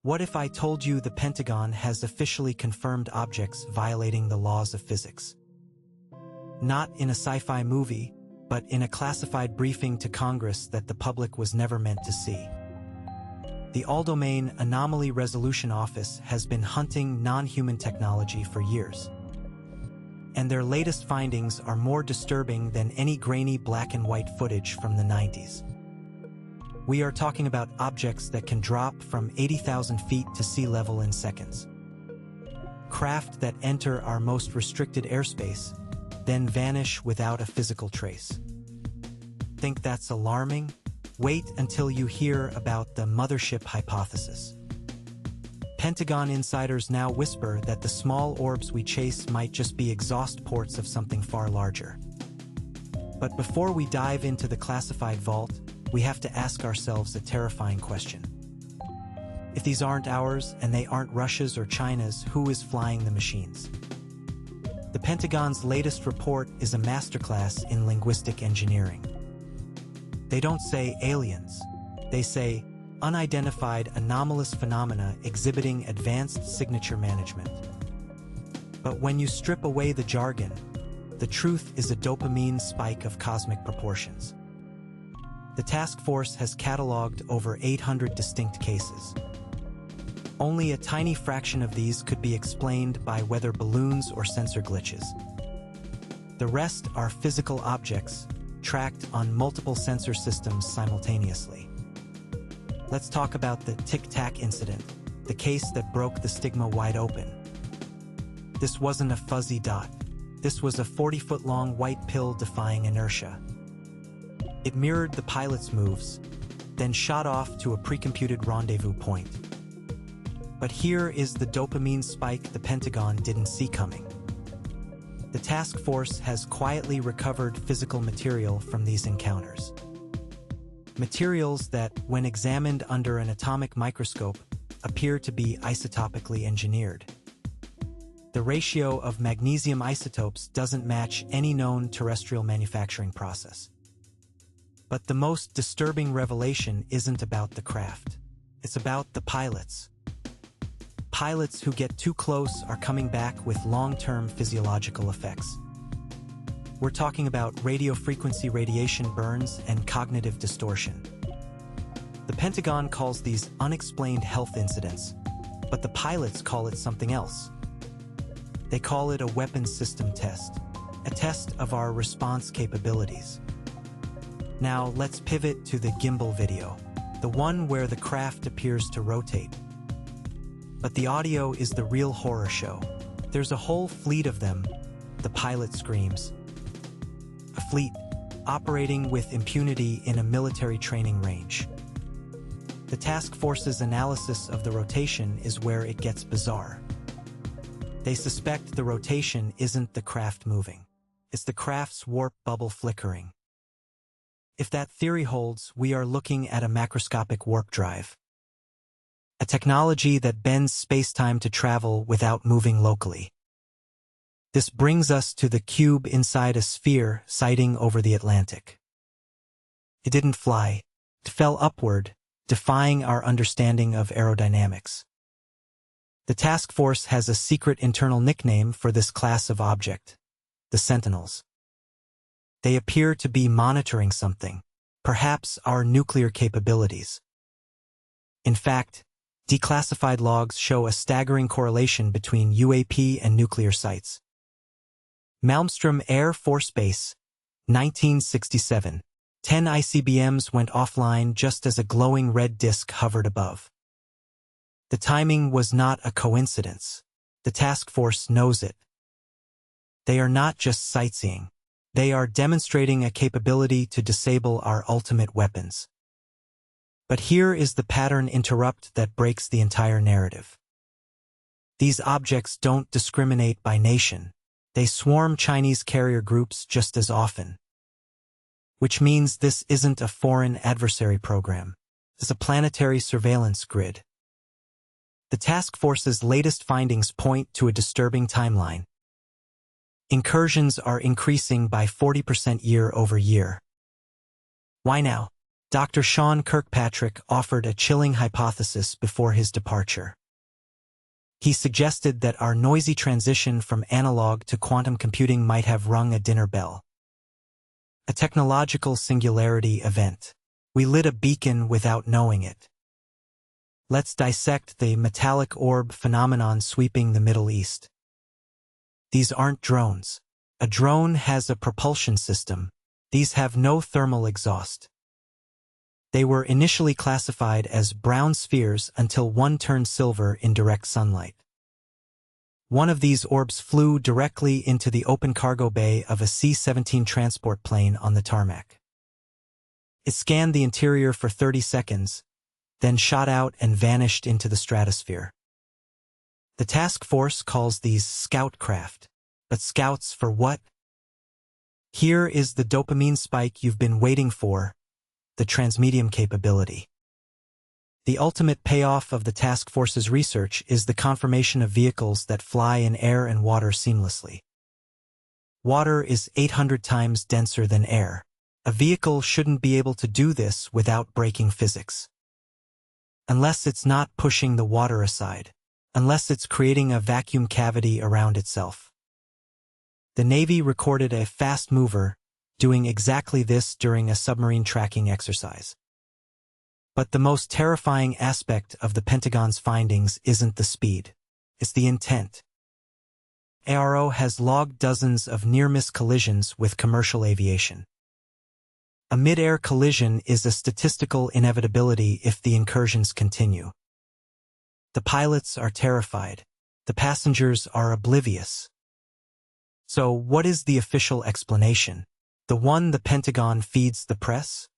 What if I told you the Pentagon has officially confirmed objects violating the laws of physics? Not in a sci-fi movie, but in a classified briefing to Congress that the public was never meant to see. The All-Domain Anomaly Resolution Office has been hunting non-human technology for years. And their latest findings are more disturbing than any grainy black and white footage from the 90s. We are talking about objects that can drop from 80,000 feet to sea level in seconds. Craft that enter our most restricted airspace, then vanish without a physical trace. Think that's alarming? Wait until you hear about the mothership hypothesis. Pentagon insiders now whisper that the small orbs we chase might just be exhaust ports of something far larger. But before we dive into the classified vault, we have to ask ourselves a terrifying question. If these aren't ours and they aren't Russia's or China's, who is flying the machines? The Pentagon's latest report is a masterclass in linguistic engineering. They don't say aliens. They say unidentified anomalous phenomena exhibiting advanced signature management. But when you strip away the jargon, the truth is a dopamine spike of cosmic proportions. The task force has cataloged over 800 distinct cases. Only a tiny fraction of these could be explained by weather balloons or sensor glitches. The rest are physical objects, tracked on multiple sensor systems simultaneously. Let's talk about the Tic Tac incident, the case that broke the stigma wide open. This wasn't a fuzzy dot. This was a 40-foot-long white pill defying inertia. It mirrored the pilot's moves, then shot off to a pre-computed rendezvous point. But here is the dopamine spike the Pentagon didn't see coming. The task force has quietly recovered physical material from these encounters. Materials that, when examined under an atomic microscope, appear to be isotopically engineered. The ratio of magnesium isotopes doesn't match any known terrestrial manufacturing process. But the most disturbing revelation isn't about the craft. It's about the pilots. Pilots who get too close are coming back with long-term physiological effects. We're talking about radiofrequency radiation burns and cognitive distortion. The Pentagon calls these unexplained health incidents, but the pilots call it something else. They call it a weapons system test, a test of our response capabilities. Now let's pivot to the gimbal video, the one where the craft appears to rotate. But the audio is the real horror show. There's a whole fleet of them, the pilot screams. A fleet operating with impunity in a military training range. The task force's analysis of the rotation is where it gets bizarre. They suspect the rotation isn't the craft moving. It's the craft's warp bubble flickering. If that theory holds, we are looking at a macroscopic warp drive. A technology that bends space-time to travel without moving locally. This brings us to the cube inside a sphere sighting over the Atlantic. It didn't fly. It fell upward, defying our understanding of aerodynamics. The task force has a secret internal nickname for this class of object, the Sentinels. They appear to be monitoring something, perhaps our nuclear capabilities. In fact, declassified logs show a staggering correlation between UAP and nuclear sites. Malmstrom Air Force Base, 1967. 10 ICBMs went offline just as a glowing red disk hovered above. The timing was not a coincidence. The task force knows it. They are not just sightseeing. They are demonstrating a capability to disable our ultimate weapons. But here is the pattern interrupt that breaks the entire narrative. These objects don't discriminate by nation. They swarm Chinese carrier groups just as often. Which means this isn't a foreign adversary program. It's a planetary surveillance grid. The task force's latest findings point to a disturbing timeline. Incursions are increasing by 40% year over year. Why now? Dr. Sean Kirkpatrick offered a chilling hypothesis before his departure. He suggested that our noisy transition from analog to quantum computing might have rung a dinner bell. A technological singularity event. We lit a beacon without knowing it. Let's dissect the metallic orb phenomenon sweeping the Middle East. These aren't drones. A drone has a propulsion system. These have no thermal exhaust. They were initially classified as brown spheres until one turned silver in direct sunlight. One of these orbs flew directly into the open cargo bay of a C-17 transport plane on the tarmac. It scanned the interior for 30 seconds, then shot out and vanished into the stratosphere. The task force calls these scout craft. But scouts for what? Here is the dopamine spike you've been waiting for, the transmedium capability. The ultimate payoff of the task force's research is the confirmation of vehicles that fly in air and water seamlessly. Water is 800 times denser than air. A vehicle shouldn't be able to do this without breaking physics. Unless it's not pushing the water aside. Unless it's creating a vacuum cavity around itself. The Navy recorded a fast mover doing exactly this during a submarine tracking exercise. But the most terrifying aspect of the Pentagon's findings isn't the speed, it's the intent. ARO has logged dozens of near-miss collisions with commercial aviation. A mid-air collision is a statistical inevitability if the incursions continue. The pilots are terrified. The passengers are oblivious. So what is the official explanation? The one the Pentagon feeds the press?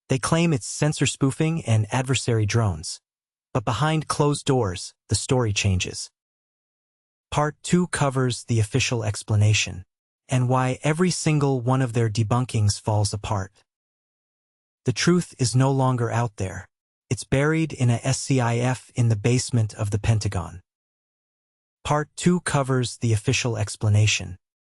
They claim it's sensor spoofing and adversary drones. But behind closed doors, the story changes. Part 2 covers the official explanation, and why every single one of their debunkings falls apart. The truth is no longer out there. It's buried in a SCIF in the basement of the Pentagon. Part 2 covers the official explanation,